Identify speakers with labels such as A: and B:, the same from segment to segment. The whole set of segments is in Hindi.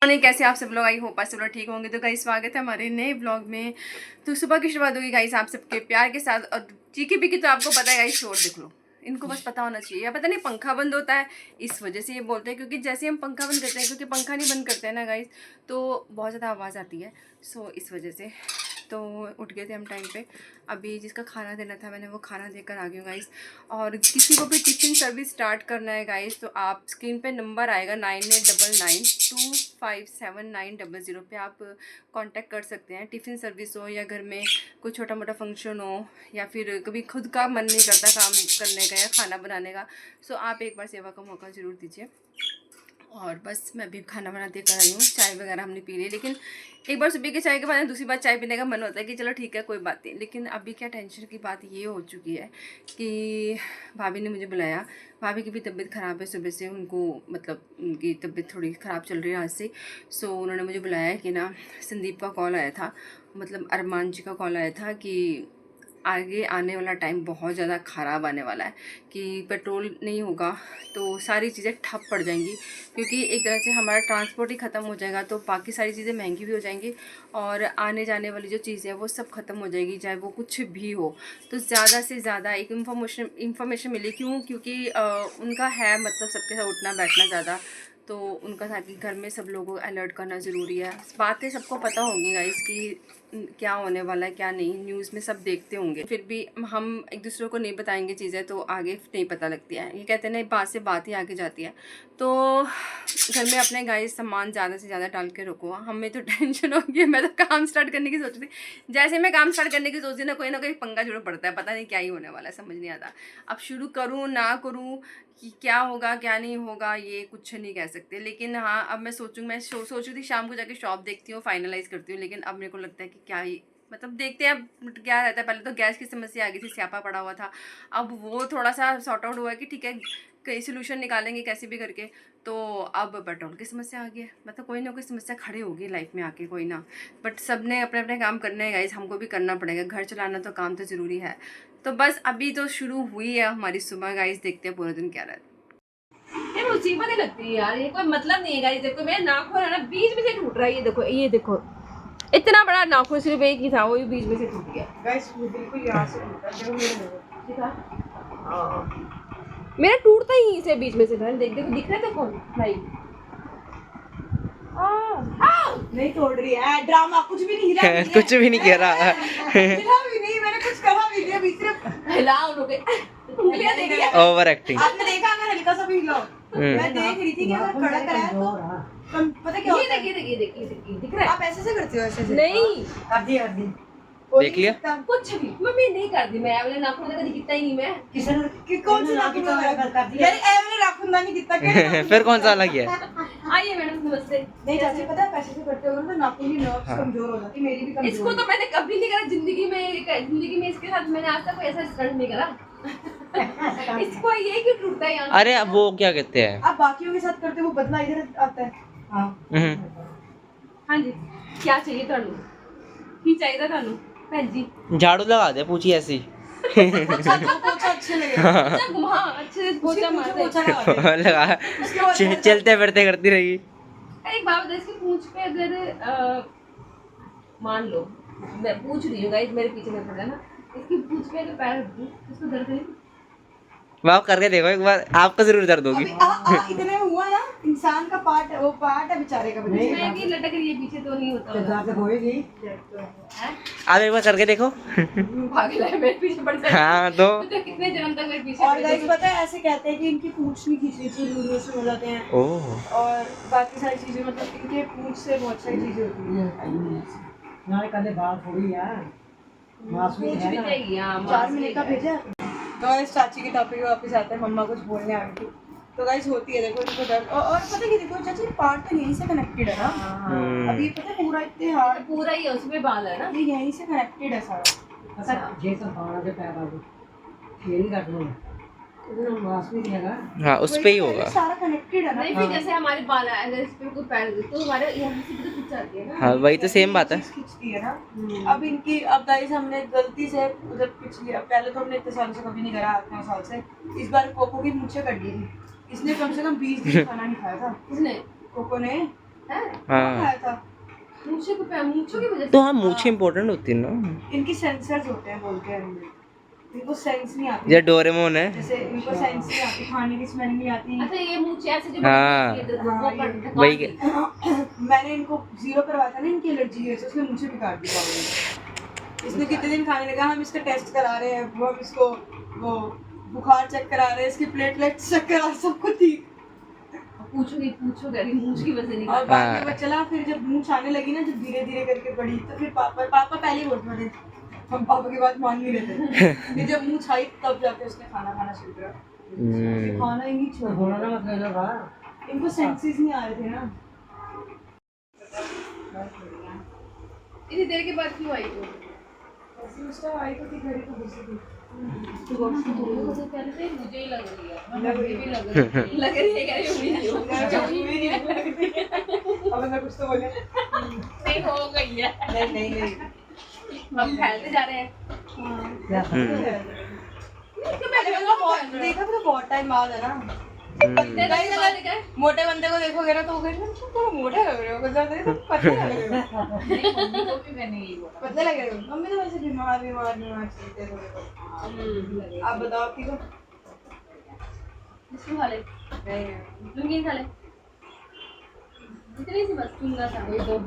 A: मॉर्निंग, कैसे आप सब लोग? आई होप आप सब लोग ठीक होंगे। तो गाइस स्वागत है हमारे नए ब्लॉग में। तो सुबह की शुरुआत होगी गाइस आप सबके प्यार के साथ। और चीकी पीकी तो आपको पता है गाइस, शोर देख लो, इनको बस पता होना चाहिए। या पता नहीं पंखा बंद होता है इस वजह से ये बोलते हैं, क्योंकि जैसे हम पंखा बंद करते हैं, क्योंकि पंखा नहीं बंद करते हैं ना गाइस तो बहुत ज़्यादा आवाज़ आती है। सो इस वजह से तो उठ गए थे हम टाइम पे। अभी जिसका खाना देना था मैंने वो खाना देकर आ गई हूँ गाइस। और किसी को भी टिफ़िन सर्विस स्टार्ट करना है गाइस तो आप स्क्रीन पे नंबर आएगा 9899257900 पे आप कांटेक्ट कर सकते हैं। टिफ़िन सर्विस हो या घर में कोई छोटा मोटा फंक्शन हो या फिर कभी खुद का मन नहीं करता काम करने का या खाना बनाने का, सो आप एक बार सेवा का मौका ज़रूर दीजिए। और बस मैं भी खाना बनाते कर आई हूँ। चाय वगैरह हमने पी ली, लेकिन एक बार सुबह की चाय के बाद दूसरी बार चाय पीने का मन होता है कि चलो ठीक है कोई बात नहीं। लेकिन अभी क्या टेंशन की बात ये हो चुकी है कि भाभी ने मुझे बुलाया। भाभी की भी तबीयत ख़राब है, सुबह से उनको मतलब उनकी तबीयत थोड़ी ख़राब चल रही है आज से। सो उन्होंने मुझे बुलाया कि ना संदीप का कॉल आया था, मतलब अरमान जी का कॉल आया था कि आगे आने वाला टाइम बहुत ज़्यादा ख़राब आने वाला है, कि पेट्रोल नहीं होगा तो सारी चीज़ें ठप पड़ जाएंगी। क्योंकि एक तरह से हमारा ट्रांसपोर्ट ही ख़त्म हो जाएगा तो बाकी सारी चीज़ें महंगी भी हो जाएंगी और आने जाने वाली जो चीज़ें हैं वो सब ख़त्म हो जाएगी, चाहे वो कुछ भी हो। तो ज़्यादा से ज़्यादा एक इन्फॉर्मेशन मिली, क्योंकि उनका है मतलब सबके साथ उठना बैठना ज़्यादा, तो उनका था कि घर में सब लोगों को अलर्ट करना ज़रूरी है। बातें सबको पता होंगी गाइस कि क्या होने वाला है क्या नहीं, न्यूज़ में सब देखते होंगे। फिर भी हम एक दूसरे को नहीं बताएंगे चीज़ें तो आगे नहीं पता लगती है। ये कहते हैं ना, बात से बात ही आगे जाती है। तो घर में अपने गाइस सामान ज़्यादा से ज़्यादा डाल के रखो। हमें तो टेंशन हो गई, मैं तो काम स्टार्ट करने की सोच रही थी। जैसे मैं काम स्टार्ट करने की सोच रही ना कोई पंगा जरूर पड़ता है, पता नहीं क्या ही होने वाला है, समझ नहीं आता। अब शुरू करूँ ना करूँ कि क्या होगा क्या नहीं होगा ये कुछ नहीं कह सकते। लेकिन हाँ, अब मैं सोच रही थी शाम को जाके शॉप देखती हूँ, फाइनलाइज करती हूँ। लेकिन अब मेरे को लगता है कि क्या ही मतलब देखते हैं अब क्या रहता है। पहले तो गैस की समस्या आ गई थी, स्यापा पड़ा हुआ था। अब वो थोड़ा सा सॉर्ट आउट हुआ है कि ठीक है कई सोल्यूशन निकालेंगे कैसे भी करके। तो अब पेट्रोल की समस्या आ गई है, मतलब कोई ना कोई समस्या खड़ी होगी लाइफ में आके, कोई ना। बट सब ने अपने अपने काम करने हैं गाइस, हमको भी करना पड़ेगा। घर चलाना तो काम तो ज़रूरी है। तो बस अभी तो शुरू हुई है हमारी सुबह गाइस, देखते हैं पूरा दिन क्या रहता है। ये मुसीबत ही लगती है यार, ये कोई मतलब नहीं है गाइस। देखो मेरा नाखून है ना बीच में से टूट रहा है, ये देखो इतना बड़ा नाखून सिर्फ एक ही था, वो भी बीच में से टूट गया गाइस। बिल्कुल यहाँ से टूटा, देखो मेरा टूटता ही इसे बीच में से था। देख देखो दिख रहा है देखो भाई,
B: नहीं तोड़ रही है, ड्रामा कुछ भी नहीं हिला
C: कुछ भी नहीं कह रहा
B: हिला भी नहीं, मैंने कुछ कहा भी नहीं, अभी सिर्फ
A: हिला उन्होंने उंगलियां दे रही है।
C: Over acting.
B: आपने देखा अगर हल्का सा भी हिलाओ, मैं देख रही थी कि अगर कड़क रहा है तो पता क्या होता है।
A: ये देखिए दिख रहा है।
B: आप ऐसे से करते हो, ऐसे से
A: नहीं
B: कर दी
C: देख लिया
A: कुछ भी मम्मी नहीं कर दी। मैं वाले नाखून का दिखता ही नहीं। मैं
B: किसी ने कि कौन सा नाखून कर दिया यार, ए वाले नाखून नहीं दिखता
C: फिर कौन सा अलग है?
A: आइए मैडम नमस्ते।
B: नहीं चाची पता है पैसे से करते हो ना नाखून की नर्व्स कमजोर हो जाती, मेरी भी कमजोर।
A: इसको तो मैंने कभी नहीं करा जिंदगी में इसके साथ मैंने आज तक कोई ऐसा स्टंट नहीं करा। इसको ये क्यों टूटता है यहाँ?
C: अरे अब वो क्या कहते हैं,
B: आप बाकियों के साथ करते हो, वो बदला इधर आता है।
A: हाँ जी, क्या चाहिए ਤੁਹਾਨੂੰ? ਕੀ ਚਾਹੀਦਾ ਤੁਹਾਨੂੰ ਭੈਣ ਜੀ?
C: झाड़ू लगा दे पूछी ऐसी।
B: पोछा अच्छे लगे,
A: अच्छा घुमा अच्छे से पोछा मार दे।
B: पोछा लगा दे।
C: लगा चलते फिरते करती रही।
A: एक बात बता, इसकी पूंछ पे अगर मान लो मैं पूछ रही हूँ गाइस, मेरे पीछे में पड़ा ना, इसकी पूंछ पे अगर पैर रख दूं इसको दर्द नहीं?
C: वाह करके देखो एक बार, आपको जरूर दर्द होगी।
B: इतने हुआ ना, इंसान का पार्ट, वो पार्ट है बेचारे का।
A: मैं कि लटक रही है पीछे तो नहीं होता होगा।
B: दर्द होएगी।
C: आप एक बार करके देखो।
A: पागल है, मेरे पीछे पड़ जाए।
C: हाँ तो
A: कितने जन्म तक मेरे पीछे
B: और गाइस पता है ऐसे कहते हैं कि इनकी पूंछ नहीं खींचनी चाहिए, लूजमोशन हो जाते हैं।
C: ओह
B: और बाकी सारी चीजें, मतलब इनके पूंछ से बहुत सारी चीजें होती हैं।
D: नाले कदे बाल थोड़ी यार,
A: पूंछ भी चाहिए। हाँ
B: 4 महीने का भेजा। तो गाइस चाची के टॉपिक पे वापस आते हैं। मम्मा कुछ बोलने आ गई थी तो गाइस होती है, देखो इनको दर्द। और पता है देखो चाची पार्ट तो यहीं से कनेक्टेड है ना। अभी पता है पूरा इतने हार्ड
A: पूरा ही है, उसमें बाल है ना,
B: ये यहीं से कनेक्टेड है सारा।
D: जे सब पाना के पैर आगे ये नहीं काटना है, इतना मांस भी देगा।
C: हाँ उस पे ही होगा।
B: सारा कनेक्टेड है ना।
A: नहीं फिर जैसे हमारे बाल है, अगर इस पे कोई पैर दे तो हमारे यहाँ से भी तो खिंच जाती है ना।
C: हाँ वही तो सेम बात है।
B: खींचती है ना। अब इनकी अब गाइस हमने गलती से मतलब पिछली, पहले तो हमने इतने सालों से कभी नहीं करा, 8-9 साल से। इस बार कोको की मूंछें कट दी थी। इसने कम से कम 20 दिन खाना नहीं खाया था।
A: इसने
B: कोको ने
C: हाँ
B: खाया था।
A: मूंछों की वजह से
C: तो हाँ मूछें इम्पोर्टेंट होती है ना।
B: इनकी सेंसर्स होते हैं बोलते हैं अंदर, इनको सेंस नहीं आती।
C: ये डोरेमोन है।
B: जैसे इनको सेंस नहीं आती, खाने की स्मेल नहीं आती।
A: अच्छा ये मूंछें ऐसे जो
C: हाँ।
A: बड़ी होती है, वो कर
C: वही के-
B: मैंने इनको 0 करवाया था ना, इनकी एलर्जी है, तो उसने मुझे भी काट दिया पागल ने। इसने कितने दिन खाने लगा, हम इसका टेस्ट करा रहे हैं, वो हम इसको वो बुखार चेक करा रहे हैं, इसकी प्लेटलेट्स चेक करा, सब कुछ ठीक।
A: पूछो कह रही मूंछ की वजह से नहीं
B: और बाकी वो चला, फिर जब मूंछ आने लगी ना, जब धीरे धीरे करके बढ़ी, तो फिर पापा पहले ही बोलते थे, हम पापा की बात मान नहीं लेते। फिर जब मूंछ आई तब जाके उसने खाना खाना शुरू करा। खाना ही नहीं छोड़
D: होना
B: दिया।
D: ना मत लेना बा।
B: इनको सेंसेस नहीं आ रहे थे ना।
A: इतनी देर के बाद क्यों आई तू?
B: ऐसे उस टाइम आई तो थी, घड़ी तो घुसी थी।
A: पहले से मुझे ही लग रही है,
B: लग रही
A: भी लग रही है, कह रही हुई नहीं हो।
B: अब मैं कुछ तो बोले।
A: नहीं हो गई है,
B: नहीं
A: हम फैलते जा रहे हैं।
D: क्या
B: देखा तो बहुत टाइम बाद है ना। मोटे बंदे को देखोगे ना तो वो कहेंगे तुम थोड़ा मोटे लग रहे हो, कुछ ज्यादा तुम पतले लग रहे हो। पतले लग रहे हो। मम्मी तो वैसे बीमार चलते थोड़े। आप बताओ ठीक हो?
A: इसको खा ले, नमकीन खा ले, इतनी सी बस चुंगा था।
D: ये तो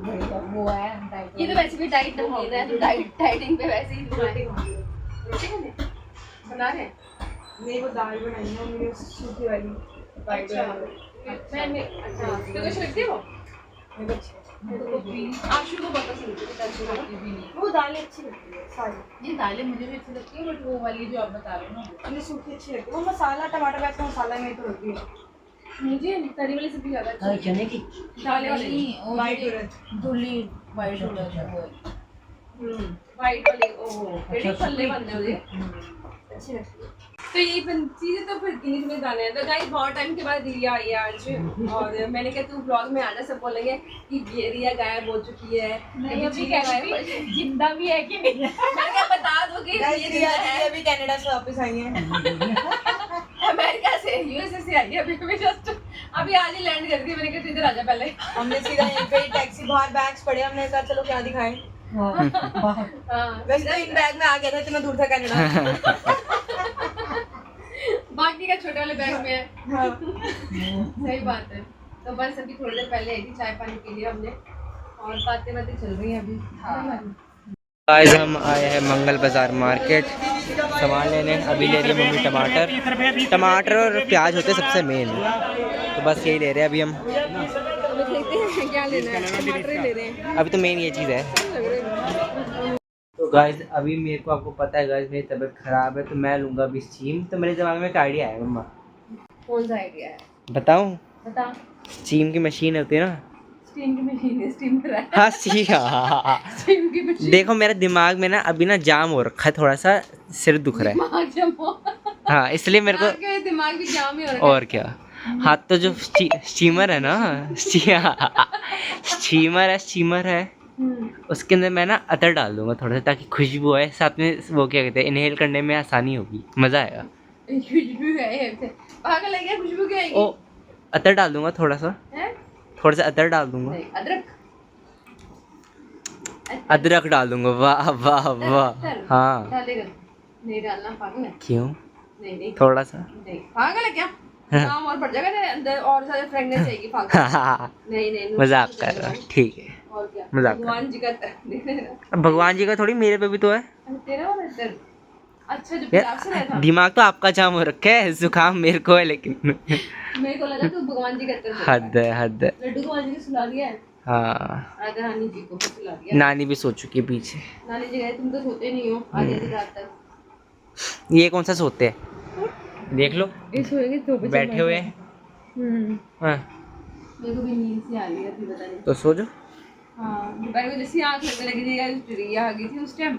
D: वो है
A: ये तो वैसे भी डाइट नमकीन है, तो डाइटिंग पे वैसे ही रोटी खाने बना रहे हैं।
B: नहीं वो दाल बनाई है मम्मी ने, सूखी वाली।
A: अच्छा तो कुछ लिखती हो? आशु को बहुत पसंद है
B: वो दालें अच्छी लगती है सारी।
A: ये दालें मुझे भी अच्छी लगती है, बट वो वाली जो आप बता रहे हो ना,
B: मुझे सूखी अच्छी लगती है। वो मसाला टमाटर प्याज का मसाला में तो होती है।
A: मुझे तरी वाली सब्जी ज्यादा अच्छी
D: अरे चने की
A: दालें वाली
B: वाइट उड़द।
A: धुली वाइट वाइट वाली। ओहो बड़ी पल्ले बनने वाले
B: अच्छी लगती है।
A: तो यही चीजें तो फिर गिनी चुनी जाने हैं। तो गाइस बहुत टाइम के बाद रिया आई है आज, और मैंने कहा तू ब्लॉग में आना, सब बोलेंगे कि ये रिया गायब हो चुकी है, अभी जिंदा भी है कि नहीं। मैंने कहा बता दो कि
B: Guys,
A: ये
B: रिया
A: जिंदा है।
B: अभी कनाडा से वापस आई हैं।
A: अमेरिका से, यूएसए से आई है अभी जस्ट, अभी आज ही लैंड कर दी। मैंने कहा तू इधर आ जा पहले।
B: हमने सीधा यहीं पे टैक्सी, बाहर बैग्स पड़े, हमने कहा चलो क्या दिखाएं।
A: हाँ,
B: वैसे तो इन बैग में आ गया था, इतना दूर था कनाडा।
A: बाकी का छोटे वाले बैग में है।
B: हाँ।
A: सही बात है। तो बस अभी थोड़ी देर पहले आई थी, चाय पानी पी लिया हमने, और बातें चल रही हैं अभी।
C: आज हम आए हैं मंगल बाजार मार्केट सामान लेने। अभी ले रही है मम्मी टमाटर और प्याज होते सबसे मेन, तो बस यही ले रहे हैं अभी हम।
A: देखते हैं क्या लेना है, टमाटर ही ले रहे हैं।
C: अभी तो मेन ये चीज़ है। तो गाइस अभी मेरे को, आपको पता है गाइस मेरी तबीयत ख़राब है, तो मैं लूँगा अभी स्टीम। तो मेरे दिमाग में एक आइडिया है मम्मा।
A: कौन सा आइडिया है
C: बताऊँ?
A: बता।
C: स्टीम की मशीन होती है ना।
A: स्टीम की मशीन है, स्टीम कर रहा है।
C: हाँ
A: स्टीम की मशीन।
C: देखो मेरे दिमाग में ना अभी ना जाम हो रखा है, थोड़ा सा सिर दुख रहा है।
A: दिमाग जम हो।
C: हाँ इसलिए मेरे को,
A: आपके दिमाग भी जाम ही हो रहा है।
C: और क्या। हाँ तो जो स्टीमर है ना, स्टीमर है उसके अंदर मैं ना अदर डाल दूंगा थोड़ा सा, ताकि खुशबू आए, साथ में वो क्या कहते हैं, इनहेल करने में आसानी होगी, मज़ा आएगा।
A: खुशबू है पागल है क्या? खुशबू क्या आएगी?
C: ओ अदर डाल दूंगा थोड़ा सा,
A: हैं?
C: थोड़ा सा अदर डाल दूंगा।
A: नहीं, अदरक
C: अदरक डाल दूंगा। वाह वाह वाह। हाँ
A: डालेगा? नहीं डालना, पागल है।
C: क्यों?
A: नहीं नहीं
C: थोड़ा सा।
A: नहीं, पागल है क्या? काम और बढ़ जाएगा तेरे अंदर, और ज्यादा फ्रेगनेंस आएगी। पागल नहीं नहीं,
C: मजाक कर रहा हूँ, ठीक है
A: और क्या,
C: मजाक कर।
A: भगवान जी का
C: अब भगवान जी का थोड़ी मेरे पे भी तो है।
A: तेरा और इधर। अच्छा जो पंजाब से आया था,
C: दिमाग तो आपका जाम हो रखा है, जुकाम मेरे को है, लेकिन
A: मेरे को लगा तू भगवान जी का इधर।
C: हद है हद है।
A: लड्डू को भगवान जी ने सुला दिया है,
C: हाँ
A: राधा रानी जी को भी सुला दिया।
C: नानी भी सो चुकी है पीछे।
A: नानी जी गए, तुम तो सोते नहीं हो आधी आधी रात तक।
C: ये कौन सा सोते हैं, देख लो
A: ये सोएंगे तो
C: बैठे हुए हैं। हाँ
A: मेरे को भी नींद से आ रही है, अभी पता नहीं।
C: तो सो जाओ।
A: हाँ दोपहर को जैसे आँख लगने लगी थी यार, रिया आ गई थी उस टाइम,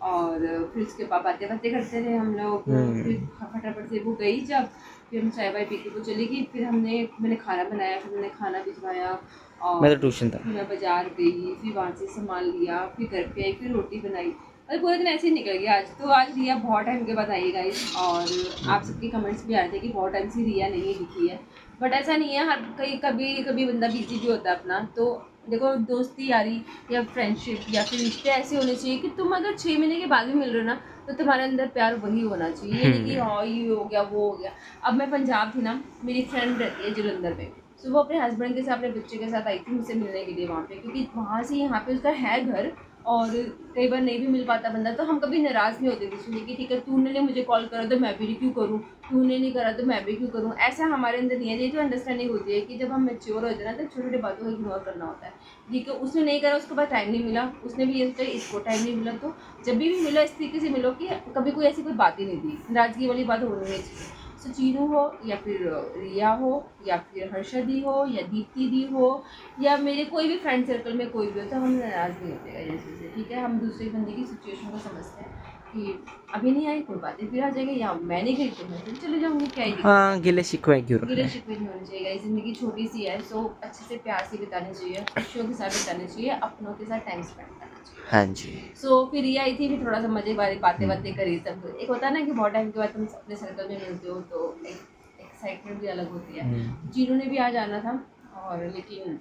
A: और फिर उसके पापा बातें करते थे हम लोग। फिर फटाफट से वो गई, जब फिर हम चाय वाय पी के वो चली गई। फिर मैंने खाना बनाया, फिर मैंने खाना भिजवाया, और
C: मैं तो ट्यूशन था।
A: फिर मैं बाजार गई, फिर वहाँ से सामान लिया, फिर घर पे आई, फिर रोटी बनाई, और पूरे दिन ऐसे ही निकल गया आज। तो आज रिया बहुत टाइम के बाद आई गाइस, और आप सबके कमेंट्स भी आ रहे थे कि बहुत टाइम से रिया नहीं दिखी है। बट ऐसा नहीं है, हर कभी कभी बंदा बिजी भी होता है अपना। तो देखो, दोस्ती यारी या फ्रेंडशिप या फिर रिश्ते ऐसे होने चाहिए कि तुम अगर 6 महीने के बाद भी मिल रहे हो ना, तो तुम्हारे अंदर प्यार वही होना चाहिए। ये नहीं कि हाँ ये हो गया वो हो गया। अब मैं पंजाब थी ना, मेरी फ्रेंड रहती है जलंधर में, सो वो अपने हस्बैंड के साथ अपने बच्चे के साथ आई थी मुझसे मिलने के लिए वहाँ पे, क्योंकि वहाँ से यहाँ पे उसका है घर, और कई बार नहीं भी मिल पाता बंदा, तो हम कभी नाराज़ नहीं होते दूसरे कि ठीक है तूने नहीं मुझे कॉल करा तो मैं भी क्यों करूँ, तूने नहीं करा तो मैं भी क्यों करूँ। ऐसा हमारे अंदर नहीं है। ये जो अंडरस्टैंडिंग होती है कि जब हम मैच्योर हो जाते हैं ना, तो छोटी छोटी बातों को इग्नोर करना होता है। ठीक है, उसने नहीं करा, उसके पास टाइम नहीं मिला, उसने भी ये सोचा इसको टाइम नहीं मिला, तो जब भी मिलो इस तरीके से मिलो कि कभी कोई ऐसी कोई बात ही नहीं थी, नाराज़गी वाली बात होनी नहीं चाहिए। सो चीनू हो या फिर रिया हो या फिर हर्षदी हो या दीप्ति दी हो या मेरे कोई भी फ्रेंड सर्कल में कोई भी हो, तो हम नाराज़ नहीं होते हैं जैसे से। ठीक है, हम दूसरे बंदे की सिचुएशन को समझते हैं कि अभी नहीं आई कोई बात नहीं, फिर आ जाएगा, या मैं नहीं गई तो मैं फिर चले जाऊँगी, क्या ही दिक्कत है।
C: हाँ, गिले शिकवे क्यों रखना
A: गिले
C: है।
A: शिकवे नहीं होनी चाहिए। ज़िंदगी छोटी सी है, सो अच्छे से प्यार से बितानी चाहिए, खुशियों के साथ बितानी चाहिए, अपनों के साथ टाइम स्पेंड करना चाहिए।
C: हाँ जी।
A: सो फिर ये आई थी, फिर थोड़ा सा मजे वाली बातें बातें करी। तब एक होता है ना कि बहुत टाइम के बाद तुम अपने सर्कल में मिलते हो, तो एक एक्साइटमेंट भी अलग होती है। जीनू ने भी आज आना था, और लेकिन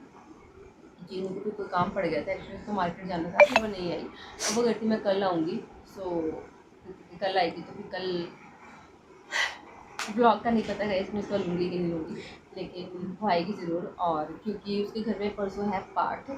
A: जीनू को भी कोई काम पड़ गया था, एक्चुअली उसको मार्केट जाना था, फिर वो नहीं आई। अब वो कहती मैं कल आऊँगी, सो कल आएगी, तो फिर कल ब्लॉग का नहीं पता है इसमें उसका लूँगी कि नहीं लूँगी, लेकिन वो आएगी ज़रूर। और क्योंकि उसके घर में परसों है पाठ,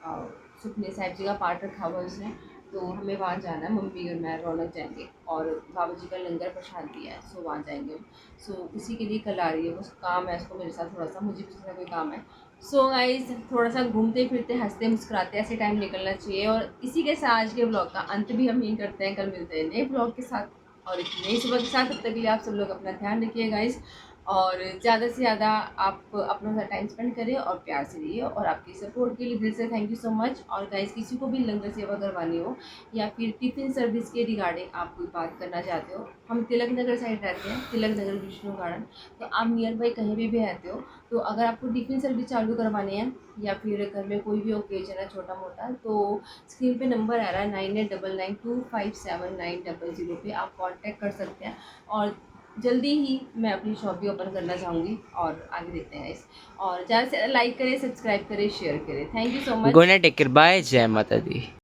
A: और सुखमनी साहिब जी का पाठ रखा हुआ है उसने, तो हमें वहाँ जाना है। मम्मी और मैं रौनक जाएंगे, और बाबा जी का लंगर प्रसाद दिया है, सो वहाँ जाएंगे हम। सो इसी के लिए कल आ रही है वो, काम है उसको मेरे साथ थोड़ा सा, मुझे भी थोड़ा कोई काम है। सो गाइस, थोड़ा सा घूमते फिरते हंसते मुस्कुराते ऐसे टाइम निकलना चाहिए। और इसी के साथ आज के ब्लॉग का अंत भी हम यही करते हैं। कल मिलते हैं नए ब्लॉग के साथ और एक नई सुबह के साथ। तब तक के लिए आप सब लोग अपना ध्यान रखिए गाइस, और ज़्यादा से ज़्यादा आप अपना साथ टाइम स्पेंड करें और प्यार से रहिए। और आपकी सपोर्ट के लिए दिल से थैंक यू सो मच। और गाइस, किसी को भी लंगर सेवा करवानी हो या फिर टिफ़िन सर्विस के रिगार्डिंग आप कोई बात करना चाहते हो, हम तिलक नगर साइड रहते हैं, तिलक नगर विष्णु गार्डन, तो आप नियर बाई कहीं भी रहते हो, तो अगर आपको टिफ़िन सर्विस चालू करवानी है या फिर घर में कोई भी ओकेजन है छोटा मोटा, तो स्क्रीन पे नंबर आ रहा है 9899257900 पे आप कांटेक्ट कर सकते हैं। और जल्दी ही मैं अपनी शॉप भी ओपन करना चाहूँगी, और आगे देखते हैं इस। और ज़्यादा से ज़्यादा लाइक करें, सब्सक्राइब करें, शेयर करें। Thank you so much.
C: Good night, take care, bye, जय माता दी।